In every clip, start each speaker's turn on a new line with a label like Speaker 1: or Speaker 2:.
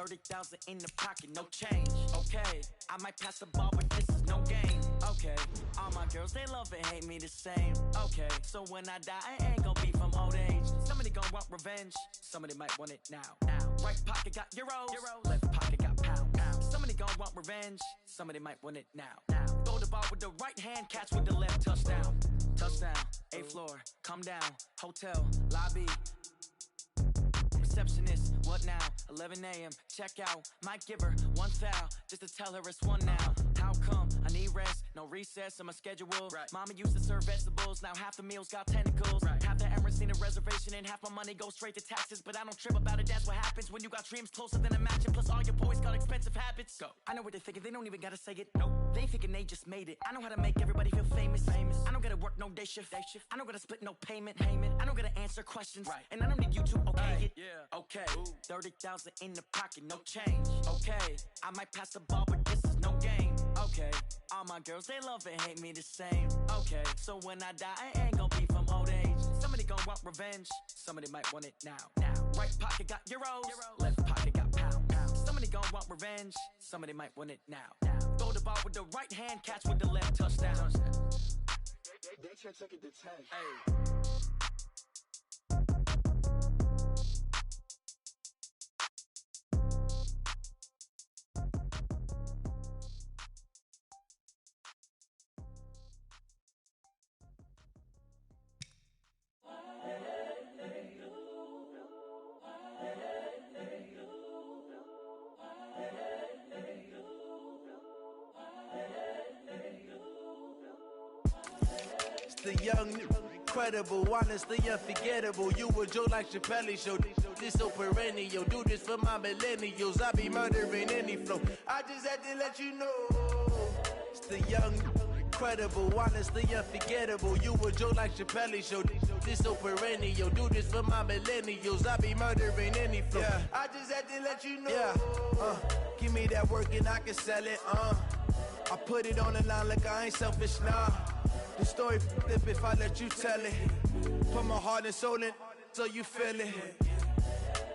Speaker 1: 30,000 in the pocket, no change. Okay, I might pass the ball, but this is no game. Okay, all my girls, they love and hate me the same. Okay, so when I die, I ain't gon' be from old age. Somebody gon' want revenge, somebody might want it now. Right pocket got euros, left pocket got pound. Somebody gon' want revenge, somebody might want it now. Throw the ball with the right hand, catch with the left, touchdown. Touchdown, 8th floor, come down, hotel, lobby. Receptionist, what now? 11 a.m. Check out. Might give her one foul just to tell her it's one now. How come? I need rest, no recess in my schedule. Right. Mama used to serve vegetables, now half the meals got tentacles. Right. Half the Emirates need a reservation and half my money goes straight to taxes. But I don't trip about it, that's what happens when you got dreams closer than a match. And plus all your boys got expensive habits. Go. I know what they're thinking, they don't even gotta say it. Nope. They thinking they just made it. I know how to make everybody feel famous. I don't gotta work no day shift. I don't gotta split no payment. I don't gotta answer questions. Right. And I don't need you to okay it. Yeah. Okay. 30,000 in the pocket, no change. Okay. I might pass the ball, but this is no game. Okay. All my girls, they love and hate me the same. Okay. So when I die, I ain't gon' be from old age. Somebody gon' want revenge. Somebody might want it now. Right pocket got euros. Left pocket got pound. Somebody gon' want revenge. Somebody might want it now. Throw the ball with the right hand, catch with the left, touchdown.
Speaker 2: They check it to 10.
Speaker 1: Hey.
Speaker 3: The young, incredible, honestly unforgettable. You a Joe like Chappelle show. This so perennial. Do this for my millennials. I be murdering any flow. I just had to let you know. It's the young, incredible, honestly unforgettable. You a Joe like Chappelle show. This so perennial. Do this for my millennials. I be murdering any flow. Yeah. I just had to let you know. Yeah. Give me that work and I can sell it. I put it on the line like I ain't selfish, nah. The story flip if I let you tell it. Put my heart and soul in so you feel it.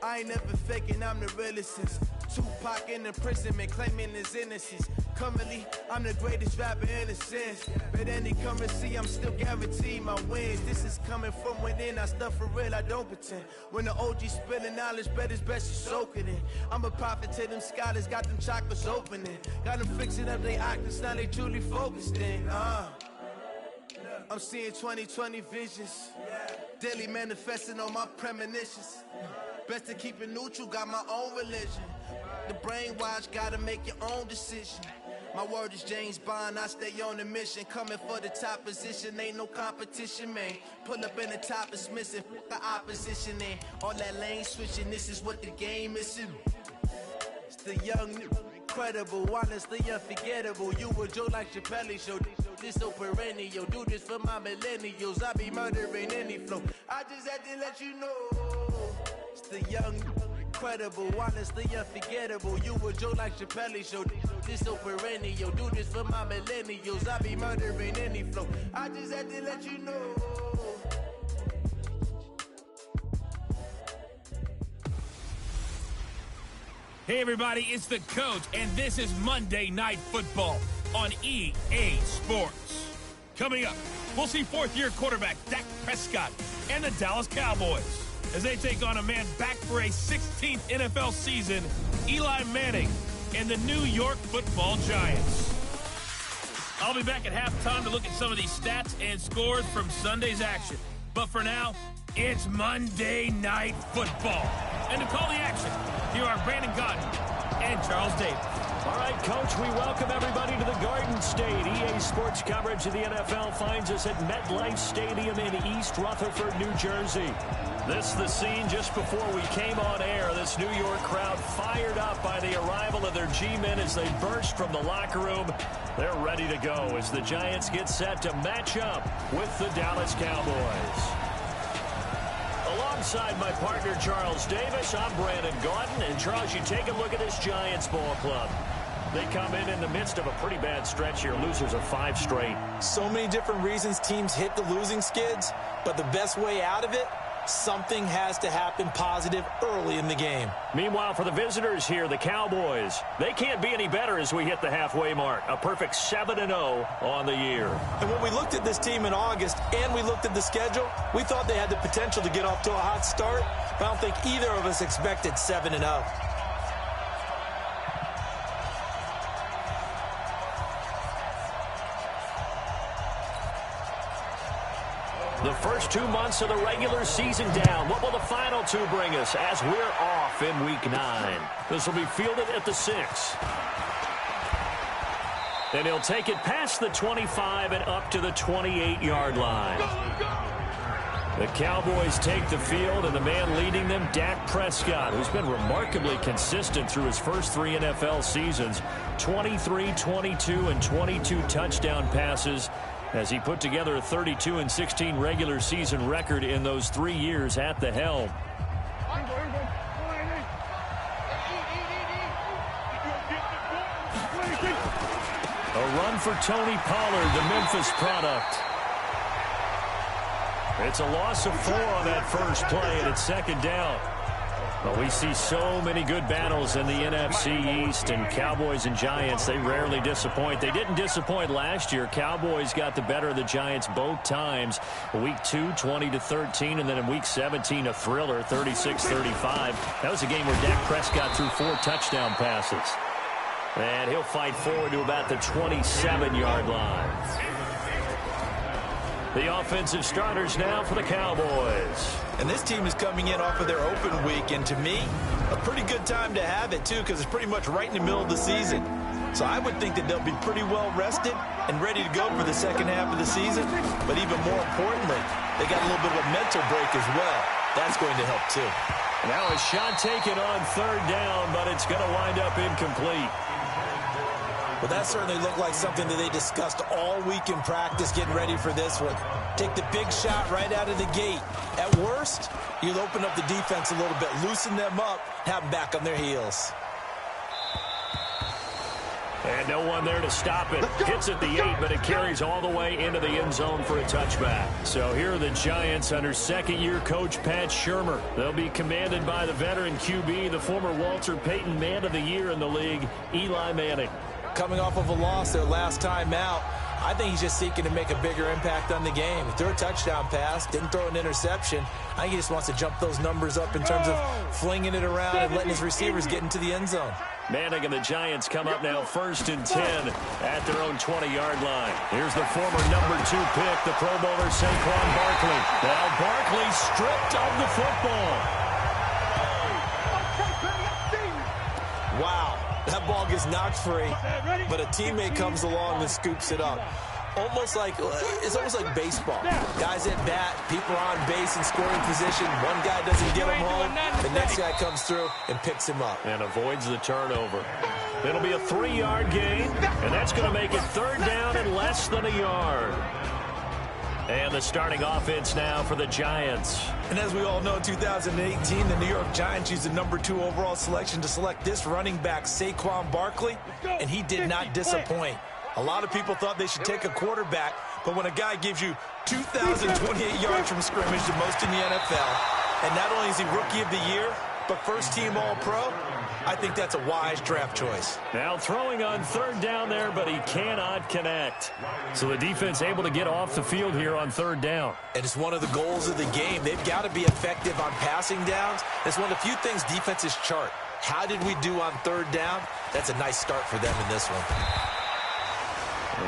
Speaker 3: I ain't never faking, I'm the realest since Tupac in imprisonment, claiming his innocence. Currently, I'm the greatest rapper in a sense. But any currency, I'm still guaranteed my wins. This is coming from within, I stuff for real, I don't pretend. When the OG spilling knowledge, bet it's best you soak it in. I'm a prophet to them scholars, got them chakras opening. Got them fixing up their octaves, now they truly focused in. I'm seeing 2020 visions, daily manifesting on my premonitions. Best to keep it neutral, got my own religion. The brainwash, gotta make your own decision. My word is James Bond, I stay on a mission. Coming for the top position, ain't no competition, man. Pull up in the top is missing, the opposition in. All that lane switching, this is what the game is. It's the young, incredible, honestly unforgettable. You a Joe like Chappelle show. This so perennial. Do this for my millennials. I be murdering any flow. I just had to let you know. It's the young, incredible, honestly unforgettable. You a Joe like Chappelle show. This so perennial. Do this for my millennials. I be murdering any flow. I just had to let you know.
Speaker 4: Hey everybody, it's the coach, and this is Monday Night Football on EA Sports. Coming up, we'll see fourth-year quarterback Dak Prescott and the Dallas Cowboys as they take on a man back for a 16th NFL season, Eli Manning and the New York Football Giants. I'll be back at halftime to look at some of these stats and scores from Sunday's action. But for now, it's Monday Night Football. And to call the action, here are Brandon Godden and Charles Davis.
Speaker 5: All right, Coach, we welcome everybody to the Garden State. EA Sports coverage of the NFL finds us at MetLife Stadium in East Rutherford, New Jersey. This is the scene just before we came on air. This New York crowd fired up by the arrival of their G-men as they burst from the locker room. They're ready to go as the Giants get set to match up with the Dallas Cowboys. Alongside my partner, Charles Davis, I'm Brandon Gaudin. And, Charles, you take a look at this Giants ball club. They come in the midst of a pretty bad stretch here, losers of 5 straight.
Speaker 6: So many different reasons teams hit the losing skids, but the best way out of it something has to happen positive early in the game.
Speaker 5: Meanwhile, for the visitors here, the Cowboys, they can't be any better as we hit the halfway mark. A perfect 7-0 on the year.
Speaker 6: And when we looked at this team in August and we looked at the schedule, we thought they had the potential to get off to a hot start, but I don't think either of us expected 7-0.
Speaker 5: The first 2 months of the regular season down. What will the final 2 bring us as we're off in Week 9? This will be fielded at the 6. And he'll take it past the 25 and up to the 28-yard line. The Cowboys take the field, and the man leading them, Dak Prescott, who's been remarkably consistent through his first 3 NFL seasons. 23, 22, and 22 touchdown passes, as he put together a 32-16 regular season record in those 3 years at the helm. A run for Tony Pollard, the Memphis product. It's a loss of 4 on that first play, and it's second down. But we see so many good battles in the NFC East, and Cowboys and Giants, they rarely disappoint. They didn't disappoint last year. Cowboys got the better of the Giants both times. Week 2, 20-13, and then in Week 17, a thriller, 36-35. That was a game where Dak Prescott threw 4 touchdown passes. And he'll fight forward to about the 27-yard line. The offensive starters now for the Cowboys.
Speaker 6: And this team is coming in off of their open week, and to me, a pretty good time to have it, too, because it's pretty much right in the middle of the season. So I would think that they'll be pretty well rested and ready to go for the second half of the season. But even more importantly, they got a little bit of a mental break as well. That's going to help, too.
Speaker 5: Now a shot taken on third down, but it's going to wind up incomplete.
Speaker 6: Well, that certainly looked like something that they discussed all week in practice getting ready for this one. Take the big shot right out of the gate. At worst, you'll open up the defense a little bit, loosen them up, have them back on their heels.
Speaker 5: And no one there to stop it. Hits at the 8, but it carries all the way into the end zone for a touchback. So here are the Giants under second-year coach Pat Shurmur. They'll be commanded by the veteran QB, the former Walter Payton Man of the Year in the league, Eli Manning.
Speaker 6: Coming off of a loss their last time out, I think he's just seeking to make a bigger impact on the game. He threw a touchdown pass, didn't throw an interception. I think he just wants to jump those numbers up in terms of flinging it around and letting his receivers get into the end zone.
Speaker 5: Manning and the Giants come up now 1st and 10 at their own 20-yard line. Here's the former number 2 pick, the Pro Bowler Saquon Barkley. Now Barkley stripped of the football.
Speaker 6: Wow. That ball gets knocked free, but a teammate comes along and scoops it up. It's almost like baseball. Guys at bat, people are on base in scoring position. One guy doesn't get him home. The next guy comes through and picks him up.
Speaker 5: And avoids the turnover. It'll be a 3-yard gain, and that's going to make it third down and less than a yard. And the starting offense now for the Giants.
Speaker 6: And as we all know, 2018, the New York Giants used the number 2 overall selection to select this running back, Saquon Barkley, and he did not disappoint. A lot of people thought they should take a quarterback, but when a guy gives you 2,028 yards from scrimmage, the most in the NFL, and not only is he Rookie of the Year, but first-team All-Pro, I think that's a wise draft choice.
Speaker 5: Now throwing on third down there, but he cannot connect. So the defense able to get off the field here on third down.
Speaker 6: And it's one of the goals of the game. They've got to be effective on passing downs. It's one of the few things defenses chart. How did we do on third down? That's a nice start for them in this one.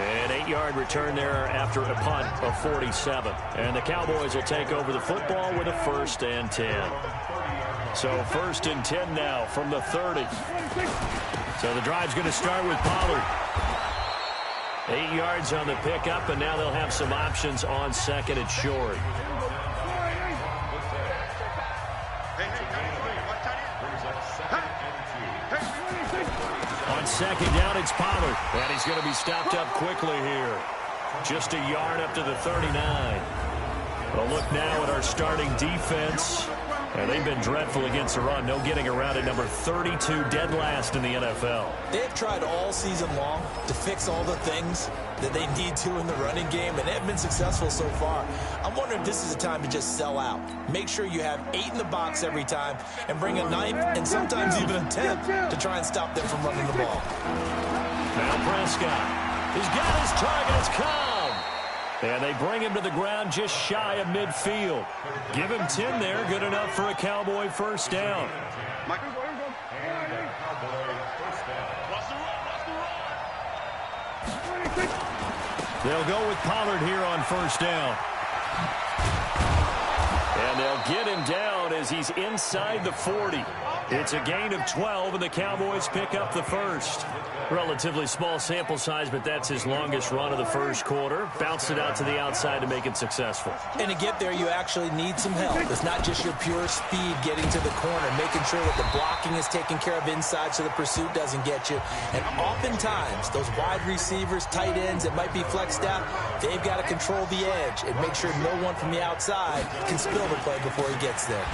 Speaker 5: An 8-yard return there after a punt of 47. And the Cowboys will take over the football with a 1st and 10. So 1st and 10 now from the 30. So the drive's going to start with Pollard. 8 yards on the pickup, and now they'll have some options on 2nd and short. On 2nd down, it's Pollard. And he's going to be stopped up quickly here. Just a yard up to the 39. A look now at our starting defense. And they've been dreadful against the run. No getting around at number 32, dead last in the NFL.
Speaker 6: They've tried all season long to fix all the things that they need to in the running game, and they've been successful so far. I'm wondering if this is a time to just sell out. Make sure you have 8 in the box every time and bring a 9th and sometimes even a 10th to try and stop them from running the ball.
Speaker 5: Now Prescott. He's got his targets come. And they bring him to the ground just shy of midfield. Give him 10 there. Good enough for a Cowboy first down. They'll go with Pollard here on first down. And they'll get him down as he's inside the 40. It's a gain of 12, and the Cowboys pick up the first. Relatively small sample size, but that's his longest run of the first quarter. Bounced it out to the outside to make it successful.
Speaker 6: And to get there, you actually need some help. It's not just your pure speed getting to the corner, making sure that the blocking is taken care of inside so the pursuit doesn't get you. And oftentimes, those wide receivers, tight ends that might be flexed out, they've got to control the edge and make sure no one from the outside can spill the play before he gets there.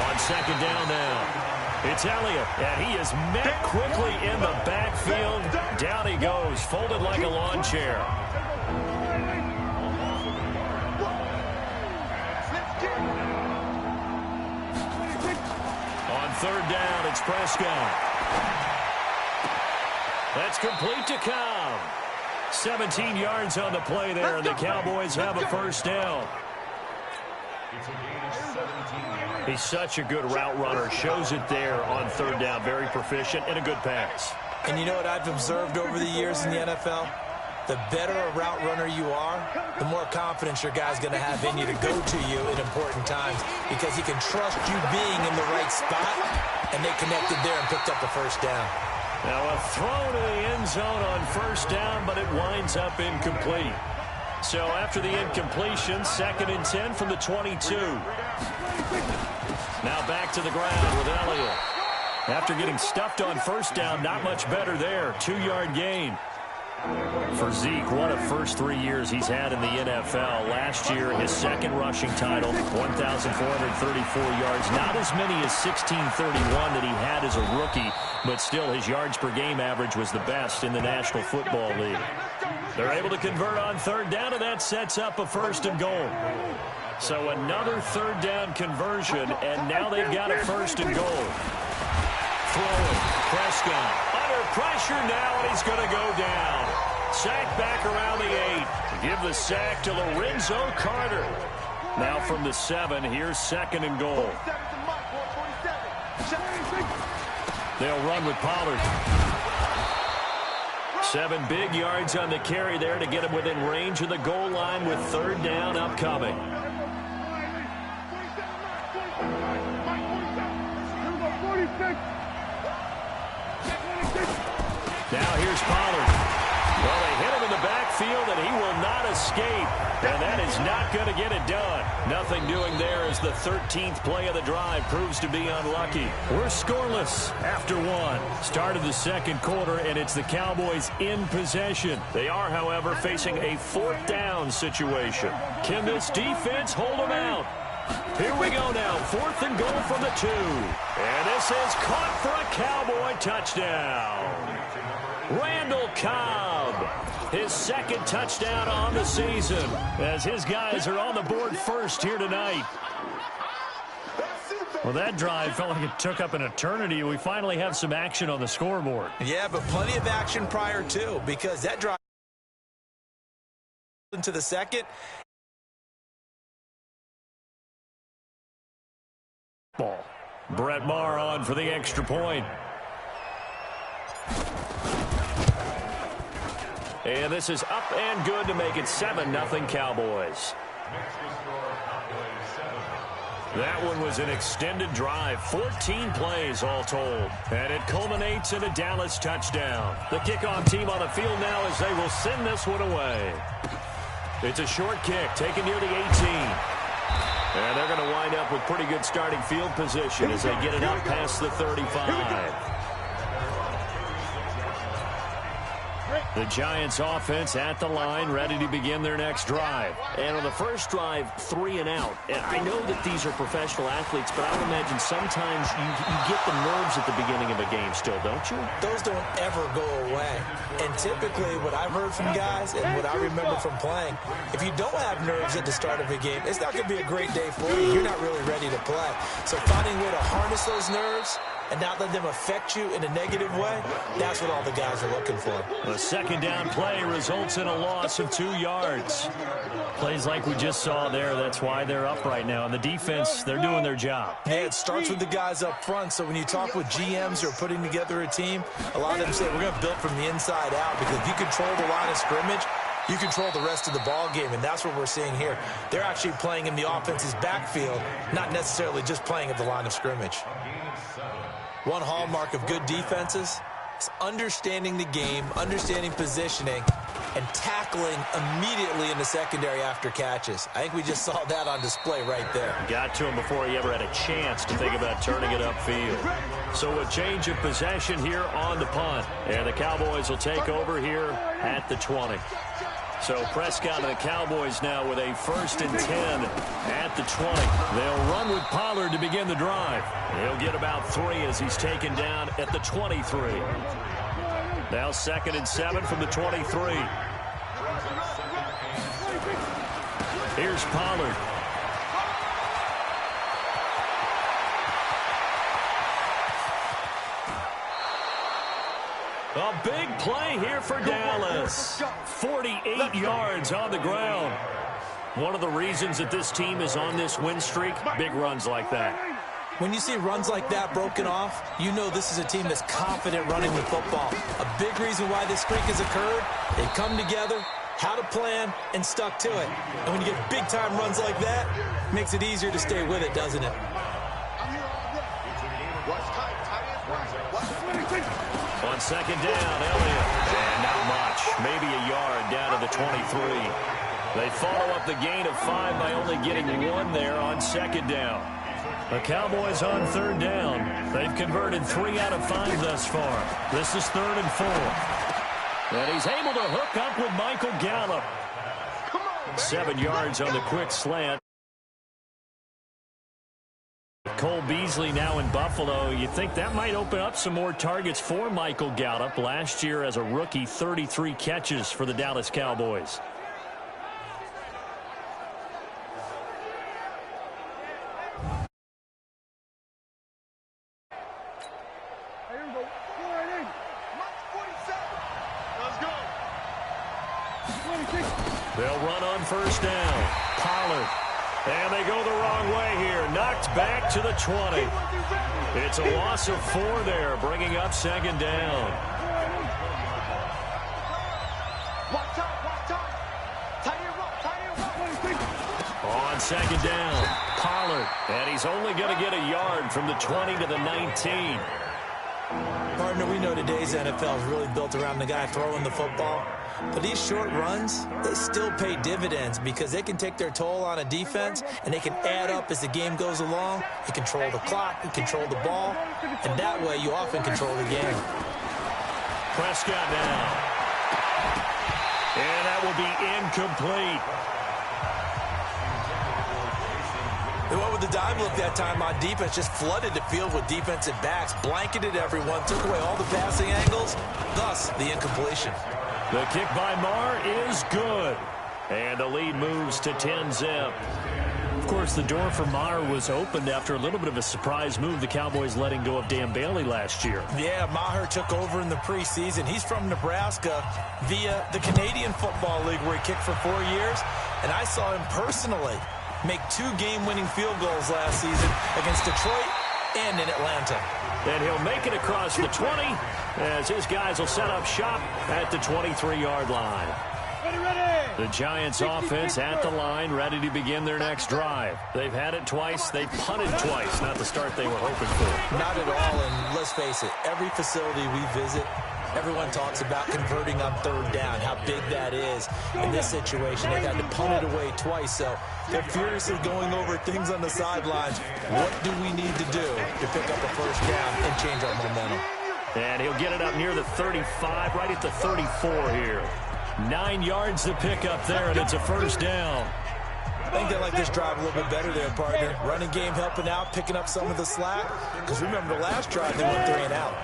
Speaker 5: On second down now. It's Elliott, and he is met quickly in the backfield. Down he goes, folded like a lawn chair. On third down, it's Prescott. That's complete to Cobb. 17 yards on the play there, and the Cowboys have a first down. He's such a good route runner. Shows it there on third down. Very proficient and a good pass.
Speaker 6: And you know what I've observed over the years in the NFL? The better a route runner you are, the more confidence your guy's going to have in you to go to you in important times because he can trust you being in the right spot, and they connected there and picked up the first down.
Speaker 5: Now a throw to the end zone on first down, but it winds up incomplete. So after the incompletion, 2nd and 10 from the 22. Now back to the ground with Elliott. After getting stuffed on first down, not much better there. 2-yard gain. For Zeke, what a first 3 years he's had in the NFL. Last year, his second rushing title, 1,434 yards. Not as many as 1,631 that he had as a rookie, but still his yards per game average was the best in the National Football League. They're able to convert on third down, and that sets up a 1st and goal. So another third down conversion, and now they've got a 1st and goal. Throwing, Prescott under pressure now, and he's going to go down. Sack back around the 8. Give the sack to Lorenzo Carter. Now from the 7, here's 2nd and goal. They'll run with Pollard. 7 big yards on the carry there to get him within range of the goal line with third down upcoming. Now here's Pollard. Well, they hit him in the backfield, and he will not escape. And that is not going to get it done. Nothing doing there as the 13th play of the drive proves to be unlucky. We're scoreless after 1. Started the second quarter, and it's the Cowboys in possession. They are, however, facing a 4th down situation. Can this defense hold them out? Here we go now. 4th and goal from the 2. And this is caught for a Cowboy touchdown. Randall Cobb, his 2nd touchdown on the season, as his guys are on the board first here tonight. Well, that drive felt like it took up an eternity. We finally have some action on the scoreboard.
Speaker 6: Yeah, but plenty of action prior to, because that drive into the 2nd.
Speaker 5: Ball. Brett Maher on for the extra point. And this is up and good to make it 7-0 Cowboys. That one was an extended drive, 14 plays all told. And it culminates in a Dallas touchdown. The kickoff team on the field now as they will send this one away. It's a short kick taken near the 18. And they're going to wind up with pretty good starting field position as they get it up past the 35. The Giants offense at the line, ready to begin their next drive.
Speaker 7: And on the first drive, 3 and out. And I know that these are professional athletes, but I would imagine sometimes you get the nerves at the beginning of a game still, don't you?
Speaker 6: Those don't ever go away. And typically what I've heard from guys and what I remember from playing, if you don't have nerves at the start of a game, it's not going to be a great day for you. You're not really ready to play. So finding a way to harness those nerves and not let them affect you in a negative way, that's what all the guys are looking for.
Speaker 5: A second down play results in a loss of 2 yards. Plays like we just saw there, that's why they're up right now. And the defense, they're doing their job.
Speaker 6: Yeah, it starts with the guys up front. So when you talk with GMs who are putting together a team, a lot of them say we're going to build from the inside out, because if you control the line of scrimmage, you control the rest of the ball game, and that's what we're seeing here. They're actually playing in the offense's backfield, not necessarily just playing at the line of scrimmage. One hallmark of good defenses is understanding the game, understanding positioning, and tackling immediately in the secondary after catches. I think we just saw that on display right there.
Speaker 5: Got to him before he ever had a chance to think about turning it upfield. So a change of possession here on the punt. And the Cowboys will take over here at the 20. So Prescott and the Cowboys now with a 1st and 10 at the 20. They'll run with Pollard to begin the drive. He'll get about 3 as he's taken down at the 23. Now 2nd and 7 from the 23. Here's Pollard. A big play here for Dallas. 48 yards on the ground. One of the reasons that this team is on this win streak, big runs like that.
Speaker 6: When you see runs like that broken off, you know this is a team that's confident running the football. A big reason why this streak has occurred, they come together, had a plan, and stuck to it. And when you get big-time runs like that, it makes it easier to stay with it, doesn't it?
Speaker 5: On 2nd down, Elliott. And not much. Maybe a yard down to the 23. They follow up the gain of 5 by only getting 1 there on 2nd down. The Cowboys on 3rd down. They've converted 3 out of 5 thus far. This is 3rd and 4. And he's able to hook up with Michael Gallup. 7 yards on the quick slant. Cole Beasley now in Buffalo. You think that might open up some more targets for Michael Gallup. Last year as a rookie, 33 catches for the Dallas Cowboys. They'll run on 1st down. Pollard. And they go the wrong way here. Knocked back to the 20. It's a loss of 4 there, bringing up 2nd down. On 2nd down, Pollard. And he's only going to get a yard from the 20 to the 19.
Speaker 6: Partner, we know today's NFL is really built around the guy throwing the football. But these short runs, they still pay dividends because they can take their toll on a defense and they can add up as the game goes along. You control the clock, you control the ball, and that way you often control the game.
Speaker 5: Prescott now. And that will be incomplete.
Speaker 6: They went with the dime look that time on defense, just flooded the field with defensive backs, blanketed everyone, took away all the passing angles, thus the incompletion.
Speaker 5: The kick by Marr is good. And the lead moves to 10-zip. Of course, the door for Marr was opened after a little bit of a surprise move, the Cowboys letting go of Dan Bailey last year.
Speaker 6: Yeah, Maher took over in the preseason. He's from Nebraska via the Canadian Football League where he kicked for 4 years. And I saw him personally make 2 game-winning field goals last season against Detroit and in Atlanta.
Speaker 5: And he'll make it across the 20 as his guys will set up shop at the 23-yard line. The Giants offense at the line, ready to begin their next drive. They've had it twice. They've punted twice. Not the start they were hoping for.
Speaker 6: Not at all, and let's face it, every facility we visit, everyone talks about converting on 3rd down, how big that is. In this situation, they've had to punt it away twice, so they're furiously going over things on the sidelines. What do we need to do to pick up a 1st down and change our momentum?
Speaker 5: And he'll get it up near the 35, right at the 34 here. 9 yards to pick up there, and it's a first down.
Speaker 6: I think they like this drive a little bit better there, partner. Running game helping out, picking up some of the slack. Because remember the last drive, they went 3 and out.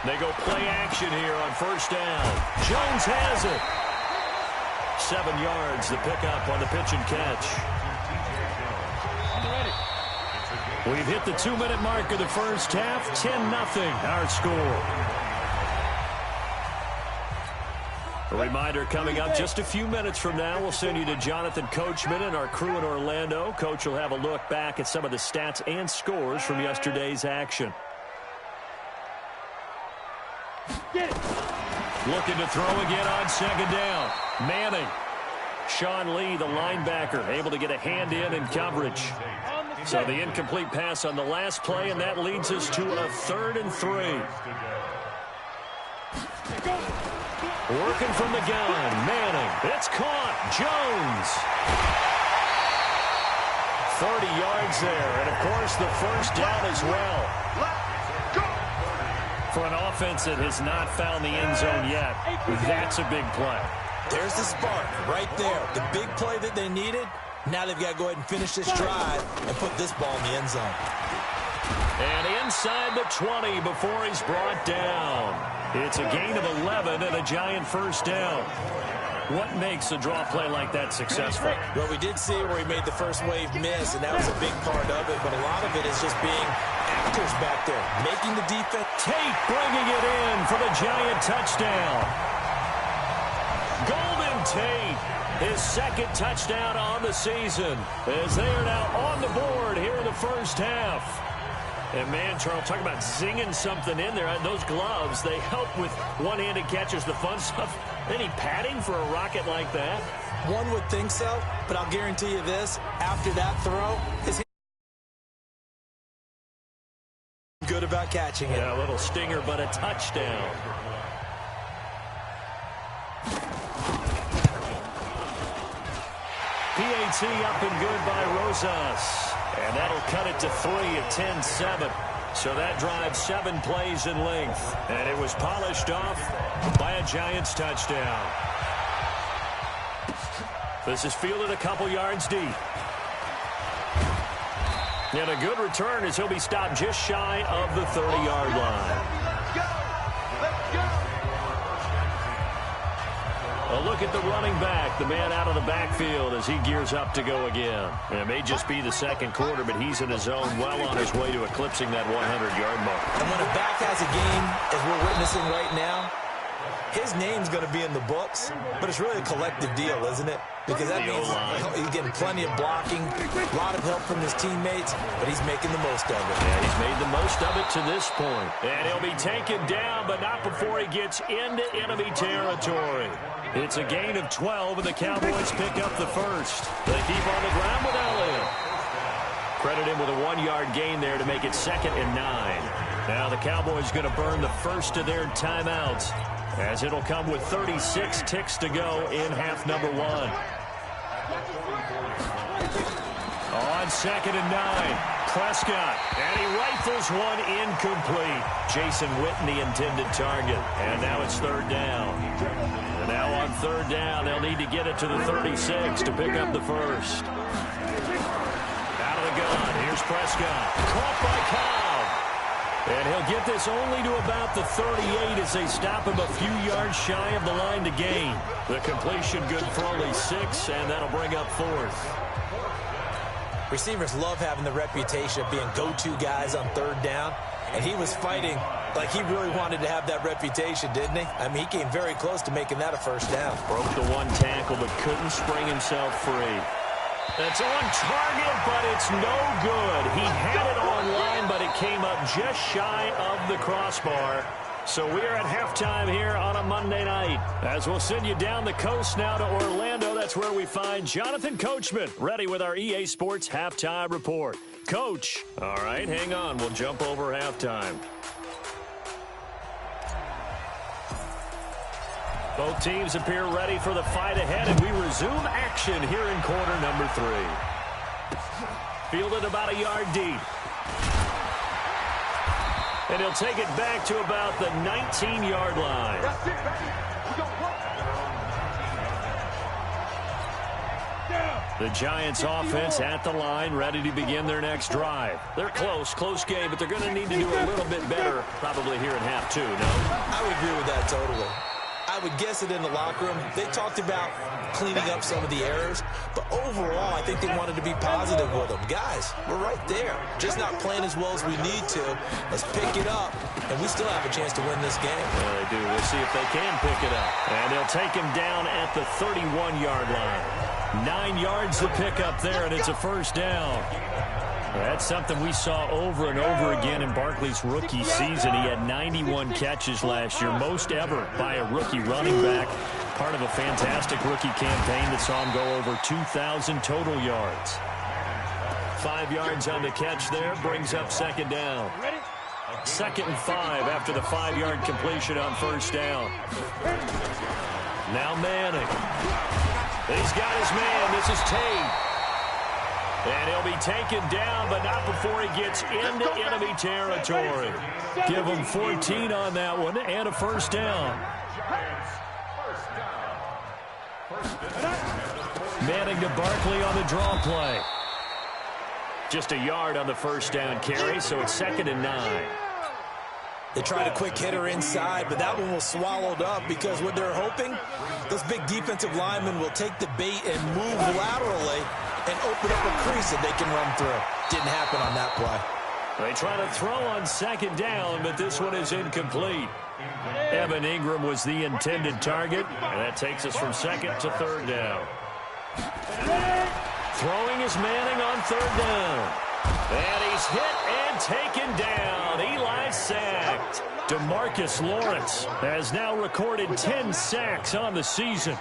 Speaker 5: They go play action here on first down. Jones has it. 7 yards to pick up on the pitch and catch. We've hit the 2-minute mark of the first half. 10-0 our score. A reminder coming up just a few minutes from now, we'll send you to Jonathan Coachman and our crew in Orlando. Coach will have a look back at some of the stats and scores from yesterday's action. Looking to throw again on second down. Manning. Sean Lee, the linebacker, able to get a hand in coverage. So the incomplete pass on the last play, and that leads us to a 3rd and 3. Working from the gun, Manning. It's caught. Jones. 30 yards there, and of course the first down as well. For an offense that has not found the end zone yet, that's a big play.
Speaker 6: There's the spark right there. The big play that they needed. Now they've got to go ahead and finish this drive and put this ball in the end zone.
Speaker 5: And inside the 20 before he's brought down. It's a gain of 11 and a giant first down. What makes a draw play like that successful?
Speaker 6: Well, we did see where he made the first wave miss, and that was a big part of it. But a lot of it is just being actors back there, making the defense.
Speaker 5: Tate bringing it in for the giant touchdown. Golden Tate, his 2nd touchdown on the season, as they are now on the board here in the first half. And man, Charles, talk about zinging something in there. Those gloves, they help with one-handed catches, the fun stuff. Any padding for a rocket like that?
Speaker 6: One would think so, but I'll guarantee you this. After that throw, his hand good about catching it.
Speaker 5: Yeah, a little stinger, but a touchdown. PAT up and good by Rosas. And that'll cut it to 3 at 10-7. So that drives 7 plays in length. And it was polished off by a Giants touchdown. This is fielded a couple yards deep. And a good return as he'll be stopped just shy of the 30-yard line. A look at the running back, the man out of the backfield as he gears up to go again. And it may just be the second quarter, but he's in his zone, well on his way to eclipsing that 100-yard mark.
Speaker 6: And when a back has a game, as we're witnessing right now, his name's going to be in the books, but it's really a collective deal, isn't it? Because that means he's getting plenty of blocking, a lot of help from his teammates, but he's making the most of it.
Speaker 5: Yeah, he's made the most of it to this point. And he'll be taken down, but not before he gets into enemy territory. It's a gain of 12, and the Cowboys pick up the first. They keep on the ground with Elliott. Credit him with a 1-yard gain there to make it 2nd and 9. Now the Cowboys going to burn the first of their timeouts, as it'll come with 36 ticks to go in half number 1. On 2nd and 9, Prescott, and he rifles one incomplete. Jason Witten, the intended target, and now it's 3rd down. And now on 3rd down, they'll need to get it to the 36 to pick up the first. Out of the gun, here's Prescott, caught by Cobb. And he'll get this only to about the 38 as they stop him a few yards shy of the line to gain. The completion good for only 6, and that'll bring up 4th.
Speaker 6: Receivers love having the reputation of being go-to guys on 3rd down, and he was fighting like he really wanted to have that reputation, didn't he? I mean, he came very close to making that a first down.
Speaker 5: Broke the 1 tackle, but couldn't spring himself free. That's on target, but it's no good. He had it on line, but it came up just shy of the crossbar. So we're at halftime here on a Monday night. As we'll send you down the coast now to Orlando, that's where we find Jonathan Coachman, ready with our EA Sports Halftime Report. Coach, all right, hang on. We'll jump over halftime. Both teams appear ready for the fight ahead, and we resume action here in quarter number 3. Fielded about a yard deep. And he'll take it back to about the 19-yard line.
Speaker 2: That's it, baby. We gon' work.
Speaker 5: The Giants offense at the line, ready to begin their next drive. They're close game, but they're going to need to do a little bit better probably here in half two, no?
Speaker 6: I would agree with that totally. I would guess it in the locker room. They talked about cleaning up some of the errors, but overall, I think they wanted to be positive with them. Guys, we're right there. Just not playing as well as we need to. Let's pick it up, and we still have a chance to win this game.
Speaker 5: Yeah, they do. We'll see if they can pick it up. And they'll take him down at the 31-yard line. 9 yards to pick up there, and it's a first down. That's something we saw over and over again in Barkley's rookie season. He had 91 catches last year, most ever by a rookie running back. Part of a fantastic rookie campaign that saw him go over 2,000 total yards. 5 yards on the catch there, brings up second down. 2nd and 5 after the 5-yard completion on first down. Now Manning. He's got his man. This is Tate. And he'll be taken down, but not before he gets into enemy territory. Give him 14 on that one and a first down. Manning to Barkley on the draw play. Just a yard on the first down carry, so it's 2nd and 9.
Speaker 6: They tried a quick hitter inside, but that one was swallowed up because what they're hoping, those big defensive linemen will take the bait and move laterally and open up a crease that they can run through. Didn't happen on that play.
Speaker 5: They try to throw on second down, but this one is incomplete. Evan Ingram was the intended target, and that takes us from 2nd to 3rd down. Throwing is Manning on 3rd down. And he's hit and taken down. Eli sacked. DeMarcus Lawrence has now recorded 10 sacks on the season.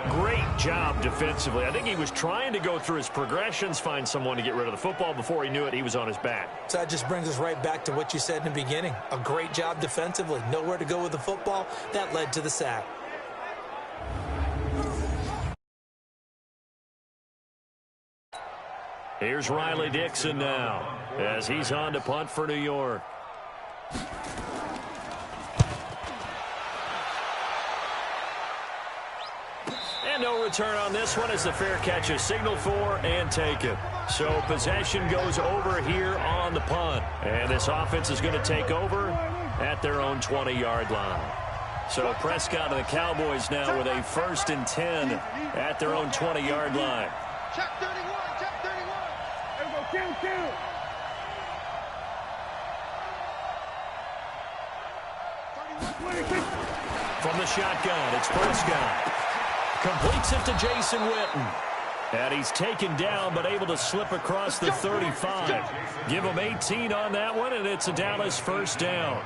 Speaker 5: Great job defensively. I think he was trying to go through his progressions, find someone to get rid of the football. Before he knew it, he was on his back.
Speaker 6: So that just brings us right back to what you said in the beginning. A great job defensively. Nowhere to go with the football. That led to the sack.
Speaker 5: Here's Riley Dixon now as he's on to punt for New York. And no return on this one as the fair catch is signaled for and taken. So possession goes over here on the punt. And this offense is going to take over at their own 20-yard line. So Prescott and the Cowboys now with a 1st and 10 at their own 20-yard line.
Speaker 2: Check 31, check 31. There we go, kill.
Speaker 5: From the shotgun, it's Prescott. Completes it to Jason Witten. And he's taken down, but able to slip across the 35. Give him 18 on that one, and it's a Dallas first down.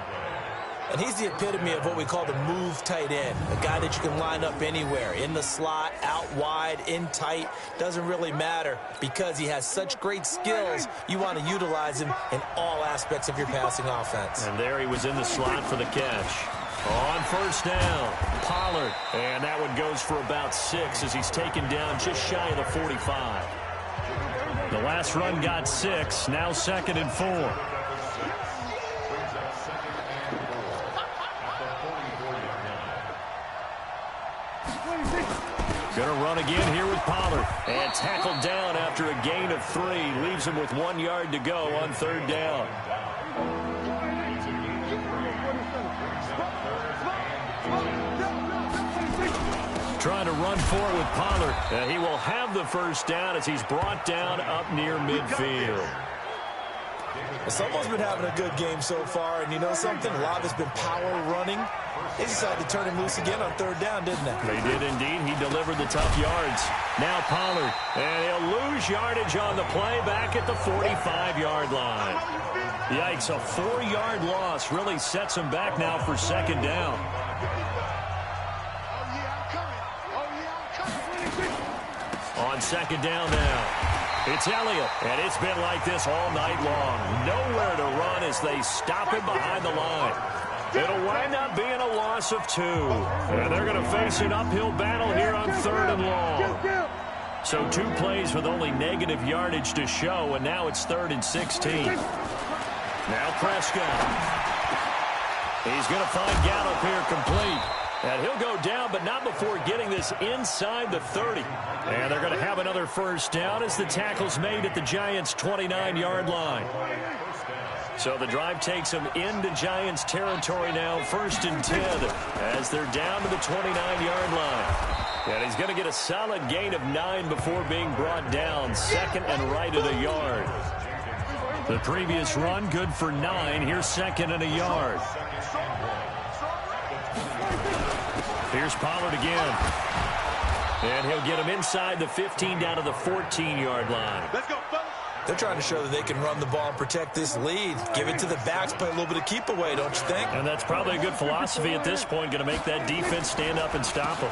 Speaker 6: And he's the epitome of what we call the move tight end. A guy that you can line up anywhere. In the slot, out wide, in tight. Doesn't really matter because he has such great skills. You want to utilize him in all aspects of your passing offense.
Speaker 5: And there he was in the slot for the catch. On first down, Pollard. And that one goes for about 6 as he's taken down just shy of the 45. The last run got 6. Now 2nd and 4. Going to run again here with Pollard. And tackled down after a gain of 3. Leaves him with 1 yard to go on 3rd down. Trying to run for it with Pollard. He will have the first down as he's brought down up near midfield.
Speaker 6: Someone's been having a good game so far, and you know something? A lot of it's been power running. They decided to turn him loose again on 3rd down, didn't they?
Speaker 5: They did indeed. He delivered the tough yards. Now Pollard, and he'll lose yardage on the play back at the 45-yard line. Yikes, a 4-yard loss really sets him back now for 2nd down. On 2nd down now. It's Elliott, and it's been like this all night long. Nowhere to run as they stop him behind the line. It'll wind up being a loss of 2. And they're going to face an uphill battle here on 3rd and long. So 2 plays with only negative yardage to show, and now it's 3rd and 16. Now Prescott. He's going to find Gallup here complete. And he'll go down, but not before getting this inside the 30. And they're going to have another first down as the tackle's made at the Giants' 29-yard line. So the drive takes them into Giants territory now, 1st and 10, as they're down to the 29-yard line. And he's going to get a solid gain of 9 before being brought down, 2nd and right at a yard. The previous run, good for 9. Here's 2nd and a yard. Here's Pollard again. And he'll get him inside the 15 down to the 14-yard line.
Speaker 2: Let's go, fellas.
Speaker 6: They're trying to show that they can run the ball and protect this lead. Give it to the backs, play a little bit of keep away, don't you think?
Speaker 5: And that's probably a good philosophy at this point, going to make that defense stand up and stop them.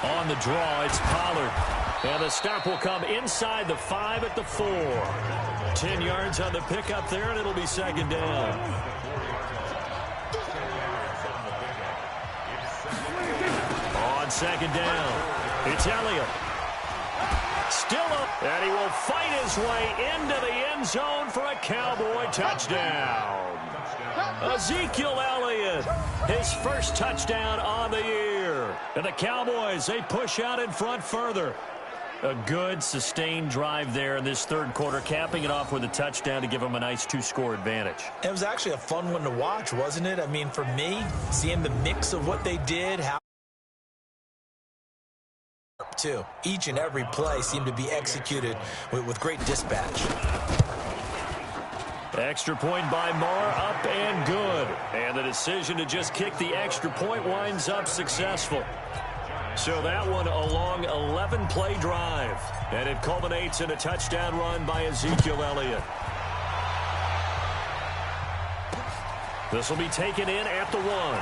Speaker 5: On the draw, it's Pollard. And the stop will come inside the 5 at the 4. 10 yards on the pickup there, and it'll be 2nd down. On 2nd down, it's Elliott. Still up, and he will fight his way into the end zone for a Cowboy touchdown. Ezekiel Elliott, his first touchdown on the year. And the Cowboys, they push out in front further. A good, sustained drive there in this 3rd quarter, capping it off with a touchdown to give them a nice 2-score advantage.
Speaker 6: It was actually a fun one to watch, wasn't it? I mean, for me, seeing the mix of what they did, how too. Each and every play seemed to be executed with great dispatch.
Speaker 5: Extra point by Marr, up and good. And the decision to just kick the extra point winds up successful. So that one a long 11-play drive. And it culminates in a touchdown run by Ezekiel Elliott. This will be taken in at the 1.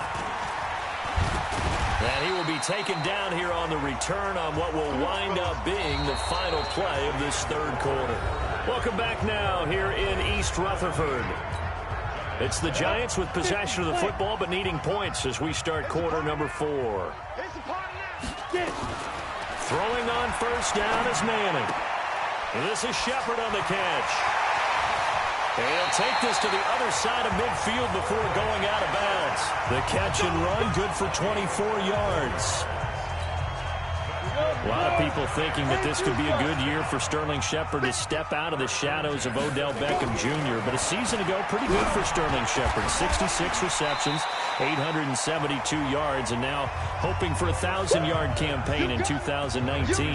Speaker 5: And he will be taken down here on the return on what will wind up being the final play of this 3rd quarter. Welcome back now here in East Rutherford. It's the Giants with possession of the football but needing points as we start quarter number 4. Throwing on first down is Manning. This is Shepard on the catch. And he'll take this to the other side of midfield before going out of bounds. The catch and run, good for 24 yards. A lot of people thinking that this could be a good year for Sterling Shepard to step out of the shadows of Odell Beckham Jr. But a season ago, pretty good for Sterling Shepard. 66 receptions, 872 yards, and now hoping for a 1,000-yard campaign in 2019.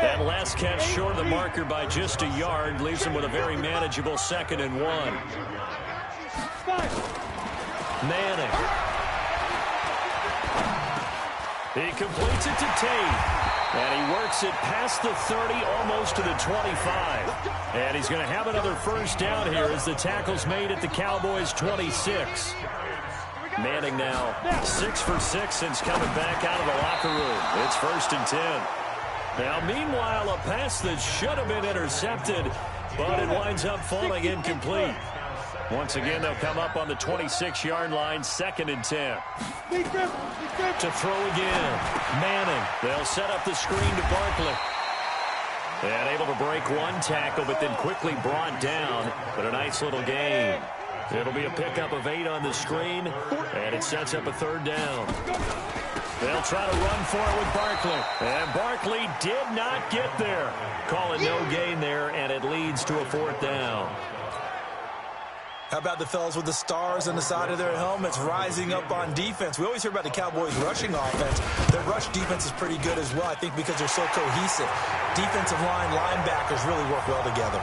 Speaker 5: That last catch short of the marker by just a yard leaves him with a very manageable 2nd and 1. Manning. He completes it to Tate. And he works it past the 30, almost to the 25. And he's going to have another first down here as the tackle's made at the Cowboys' 26. Manning now 6 for 6 since coming back out of the locker room. It's 1st and 10. Now, meanwhile, a pass that should have been intercepted, but it winds up falling incomplete. Once again, they'll come up on the 26-yard line, 2nd and 10. To throw again, Manning. They'll set up the screen to Barkley. And able to break one tackle, but then quickly brought down. But a nice little gain. It'll be a pickup of 8 on the screen, and it sets up a 3rd down. They'll try to run for it with Barkley. And Barkley did not get there. Call it no gain there, and it leads to a 4th down.
Speaker 6: How about the fellas with the stars on the side of their helmets rising up on defense? We always hear about the Cowboys' rushing offense. Their rush defense is pretty good as well, I think, because they're so cohesive. Defensive line, linebackers really work well together.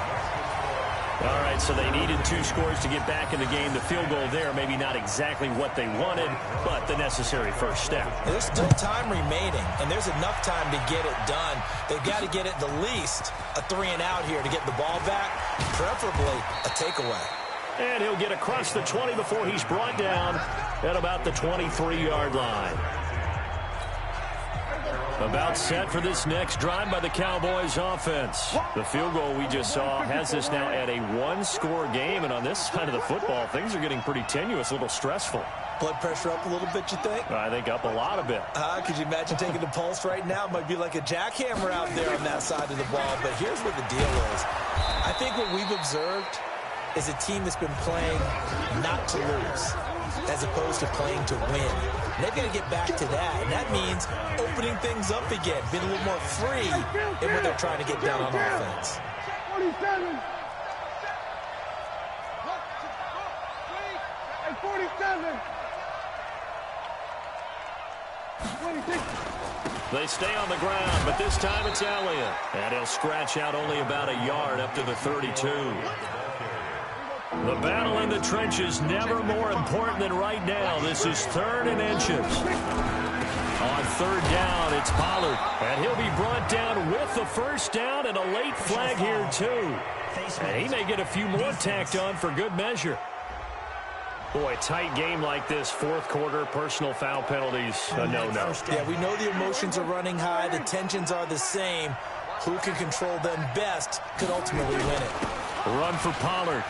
Speaker 5: All right, so they needed 2 scores to get back in the game. The field goal there, maybe not exactly what they wanted, but the necessary first step.
Speaker 6: There's still time remaining, and there's enough time to get it done. They've got to get at the least a 3-and-out here to get the ball back, preferably a takeaway.
Speaker 5: And he'll get across the 20 before he's brought down at about the 23-yard line. About set for this next drive by the Cowboys offense. The field goal we just saw has this now at a 1-score game, and on this side of the football, things are getting pretty tenuous, a little stressful.
Speaker 6: Blood pressure up a little bit, you think?
Speaker 5: I think up a lot of it.
Speaker 6: Could you imagine taking the pulse right now? It might be like a jackhammer out there on that side of the ball, but here's what the deal is. I think what we've observed is a team that's been playing not to lose as opposed to playing to win. And they've got to get back to that, and that means opening things up again, being a little more free in what they're trying to get done on offense.
Speaker 2: 47. 47. 26.
Speaker 5: They stay on the ground, but this time it's Elliott. And he'll scratch out only about a yard up to the 32. The battle in the trenches never more important than right now. This is 3rd and inches. On 3rd down, it's Pollard. And he'll be brought down with the first down and a late flag here, too. And he may get a few more tacked on for good measure. Boy, tight game like this, 4th quarter, personal foul penalties, a no-no.
Speaker 6: Yeah, we know the emotions are running high. The tensions are the same. Who can control them best could ultimately win it.
Speaker 5: Run for Pollard.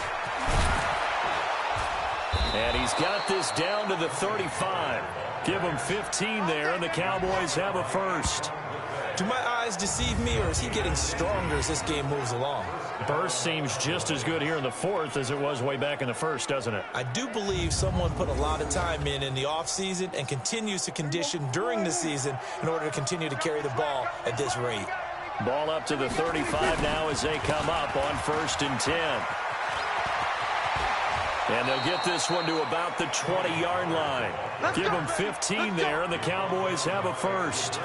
Speaker 5: And he's got this down to the 35. Give him 15 there, and the Cowboys have a first.
Speaker 6: Do my eyes deceive me, or is he getting stronger as this game moves along?
Speaker 5: Burst seems just as good here in the 4th as it was way back in the 1st, doesn't it?
Speaker 6: I do believe someone put a lot of time in the offseason and continues to condition during the season in order to continue to carry the ball at this rate.
Speaker 5: Ball up to the 35 now as they come up on 1st and 10. And they'll get this one to about the 20-yard line. Give them 15 there, and the Cowboys have a first.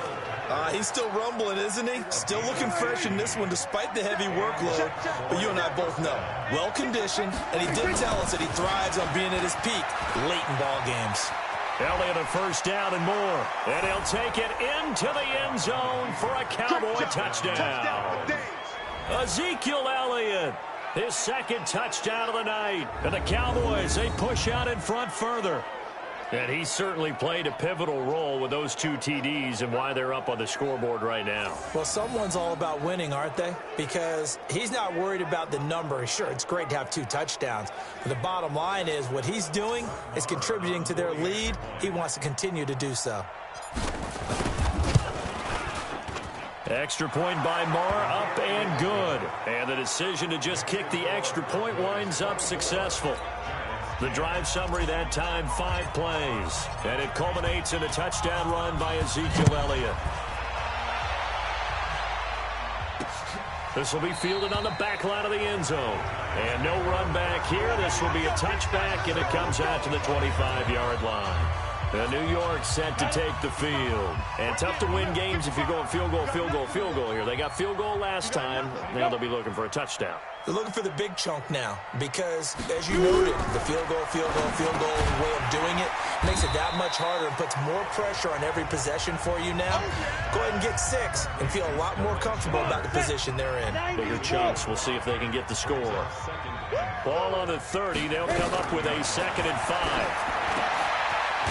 Speaker 6: He's still rumbling, isn't he? Still looking fresh in this one despite the heavy workload. But you and I both know, well-conditioned, and he did tell us that he thrives on being at his peak late in ball games.
Speaker 5: Elliott a first down and more. And he'll take it into the end zone for a Cowboy touchdown. Ezekiel Elliott, his 2nd touchdown of the night. And the Cowboys, they push out in front further. And he certainly played a pivotal role with those 2 TDs and why they're up on the scoreboard right now.
Speaker 6: Well, someone's all about winning, aren't they? Because he's not worried about the number. Sure, it's great to have 2 touchdowns. But the bottom line is what he's doing is contributing to their lead. He wants to continue to do so.
Speaker 5: Extra point by Marr, up and good. And the decision to just kick the extra point winds up successful. The drive summary that time, 5 plays. And it culminates in a touchdown run by Ezekiel Elliott. This will be fielded on the back line of the end zone. And no run back here. This will be a touchback, and it comes out to the 25-yard line. And New York set to take the field. And tough to win games if you're going field goal, field goal, field goal here. They got field goal last time. Now they'll be looking for a touchdown.
Speaker 6: They're looking for the big chunk now because, as you noted, the field goal way of doing it makes it that much harder and puts more pressure on every possession for you now. Go ahead and get 6 and feel a lot more comfortable about the position they're in.
Speaker 5: Bigger chunks. We'll see if they can get the score. Ball on the 30. They'll come up with a 2nd and 5.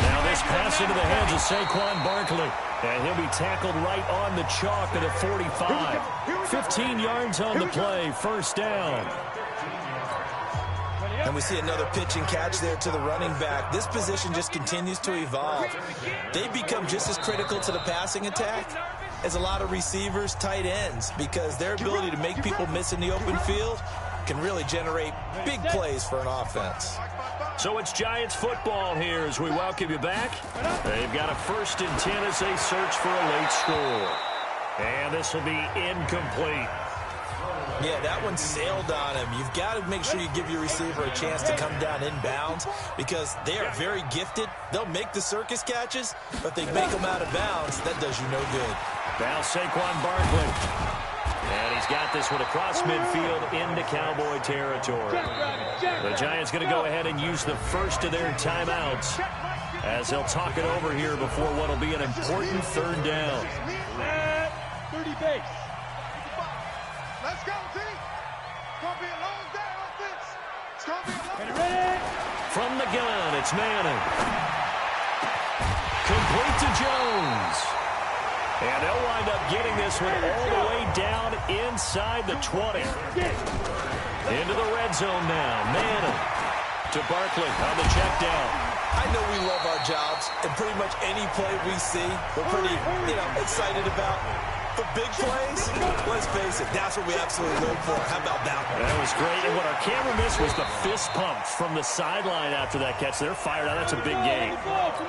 Speaker 5: Now this pass into the hands of Saquon Barkley. And he'll be tackled right on the chalk to the 45. 15 yards on the play, first down.
Speaker 6: And we see another pitch and catch there to the running back. This position just continues to evolve. They become just as critical to the passing attack as a lot of receivers, tight ends, because their ability to make people miss in the open field can really generate big plays for an offense.
Speaker 5: So it's Giants football here as we welcome you back. They've got a 1st and 10 as they search for a late score. And this will be incomplete.
Speaker 6: Yeah, that one sailed on him. You've got to make sure you give your receiver a chance to come down inbounds because they are very gifted. They'll make the circus catches, but they make them out of bounds. That does you no good.
Speaker 5: Now Saquon Barkley. And he's got this one across midfield into Cowboy territory. The Giants going to go ahead and use the first of their timeouts as they'll talk it over here before what will be an important 3rd down.
Speaker 2: 30 base. Let's go, team. It's going to be a long day on this. It's going to be a long day.
Speaker 5: From the gun, it's Manning. Complete to Jones. And they'll wind up getting this one all the way down inside the 20. Into the red zone now. Manning to Barkley on the check down.
Speaker 6: I know we love our jobs, and pretty much any play we see, we're pretty, excited about. for big plays, let's face it, that's what we absolutely live for. How about that one?
Speaker 7: That was great. And what our camera missed was the fist pumps from the sideline after that catch. They're fired out. That's a big gain.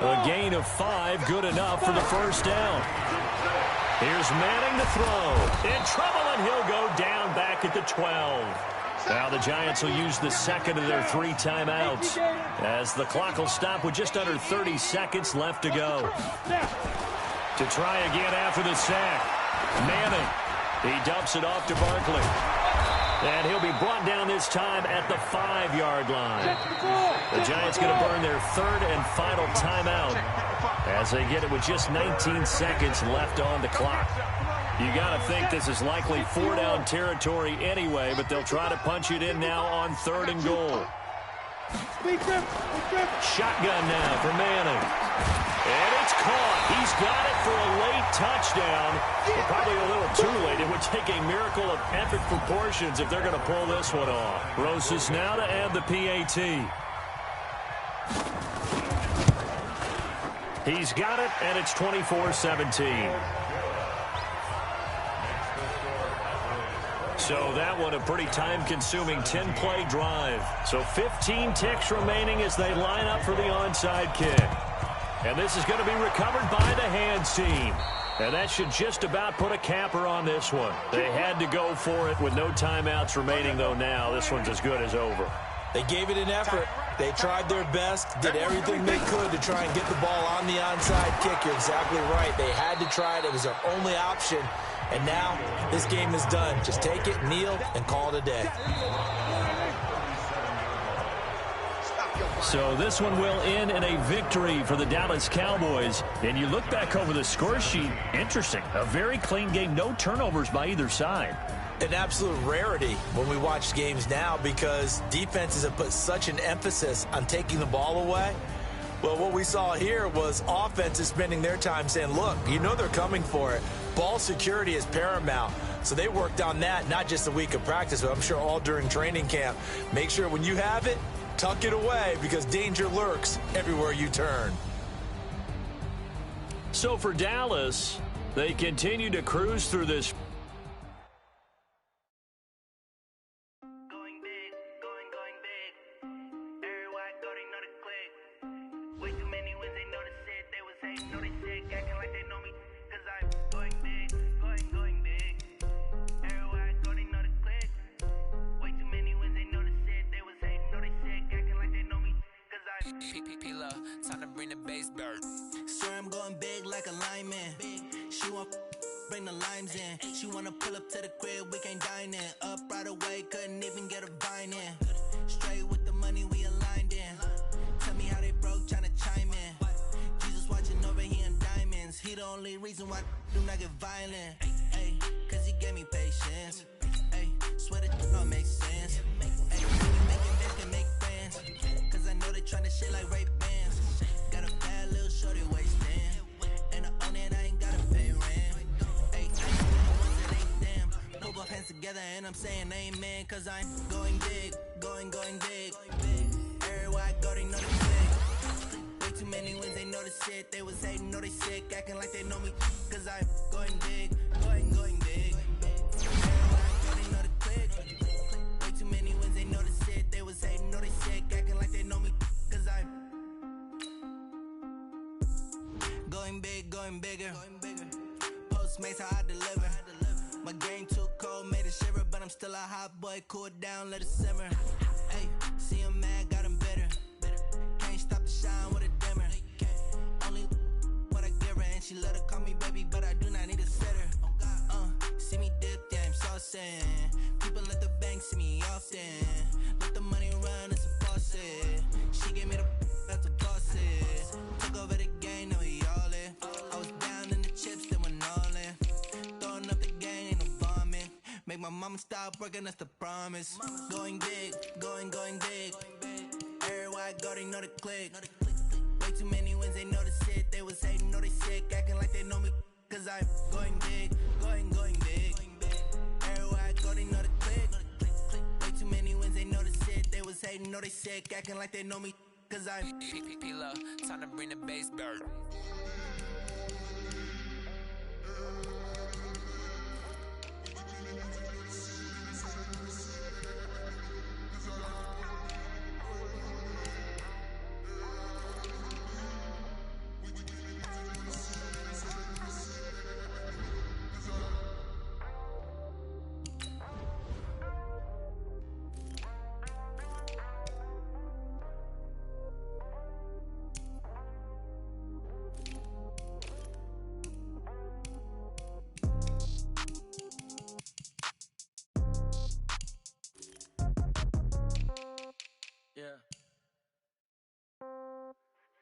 Speaker 7: A gain of 5, good enough for the first down. Here's Manning to throw. In trouble, and he'll go down back at the 12. Now the Giants will use the second of their 3 timeouts as the clock will stop with just under 30 seconds left to go. To try again after the sack. Manning. He dumps it off to Barkley. And he'll be brought down this time at the 5-yard line. The Giants going to burn their 3rd and final timeout as they get it with just 19 seconds left on the clock. You got to think this is likely 4-down territory anyway, but they'll try to punch it in now on 3rd and goal. Shotgun now for Manning. And it's caught. He's got it for a late touchdown. But probably a little too late. It would take a miracle of epic proportions if they're going to pull this one off. Rosas now to add the PAT. He's got it, and it's 24-17. So that one a pretty time-consuming 10-play drive. So 15 ticks remaining as they line up for the onside kick. And this is going to be recovered by the hands team. And that should just about put a capper on this one. They had to go for it with no timeouts remaining, though now this one's as good as over.
Speaker 6: They gave it an effort. They tried their best, did everything they could to try and get the ball on the onside kick. You're exactly right. They had to try it. It was their only option. And now this game is done. Just take it, kneel, and call it a day.
Speaker 7: So this one will end in a victory for the Dallas Cowboys. And you look back over the score sheet, interesting. A very clean game, no turnovers by either side.
Speaker 6: An absolute rarity when we watch games now because defenses have put such an emphasis on taking the ball away. Well, what we saw here was offenses spending their time saying, look, you know they're coming for it. Ball security is paramount. So they worked on that, not just a week of practice, but I'm sure all during training camp. Make sure when you have it, tuck it away because danger lurks everywhere you turn.
Speaker 7: So for Dallas, they continue to cruise through this.
Speaker 3: Time to bring the bass bird. Sir, I'm going big like a lineman. She want bring the limes in. She wanna pull up to the crib, we can't dine in. Up right away, couldn't even get a vine in. Straight with the money we aligned in. Tell me how they broke, tryna chime in. Jesus watching over here in diamonds. He the only reason why I do not get violent. Ay, cause he gave me patience. Ay, swear that don't make sense. Ay, making best can make friends. Cause I know they tryna shit like Ray Bans. Got a bad little shorty waistband. And I own it, I ain't gotta pay rent. Ay, I ain't the ones that ain't damn. Put both hands together and I'm saying amen. Cause I'm going big, going big. Everywhere I go, they know the big. Way too many wins, they know the shit. They was hating, know they sick, acting like they know me. Cause I'm going big, going big. Everywhere I go, they know the click. Way too many wins, they know the shit. They was hating, know they sick, acting like they know me. Cause I'm going bigger. Postmates how I deliver. My game too cold, made it shiver, but I'm still a hot boy. Cool it down, let it simmer. Hey, see him mad, got him bitter. Can't stop the shine with a dimmer. Only what I give her, and she let her call me baby, but I do not need a sitter. See me dip, yeah, I'm saucing. People at the bank see me often. Let the money run, it's a faucet. She gave me the that's a faucet. Took over the game, now we all in. I was down in the chips, then went all in. Throwing up the game, ain't no vomit. Make my mama stop working, that's the promise. Going big, going big. Everywhere I go, they know the click. Way too many wins, they know the shit. They was hating, know they sick, acting like they know me. Cause I'm going big, going big. Everywhere I go, they know the click. Way too many wins, they know the shit. They was hating, know they sick, acting like they know me. Cause I'm P-P-P-Love, time to bring the bass bird.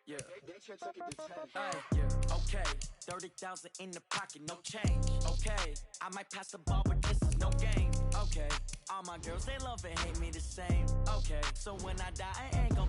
Speaker 1: Yeah. Yeah. Okay. 30,000 in the pocket, no change. Okay. I might pass the ball, but this is no game. Okay. All my girls, they love and hate me the same. Okay. So when I die, I ain't gonna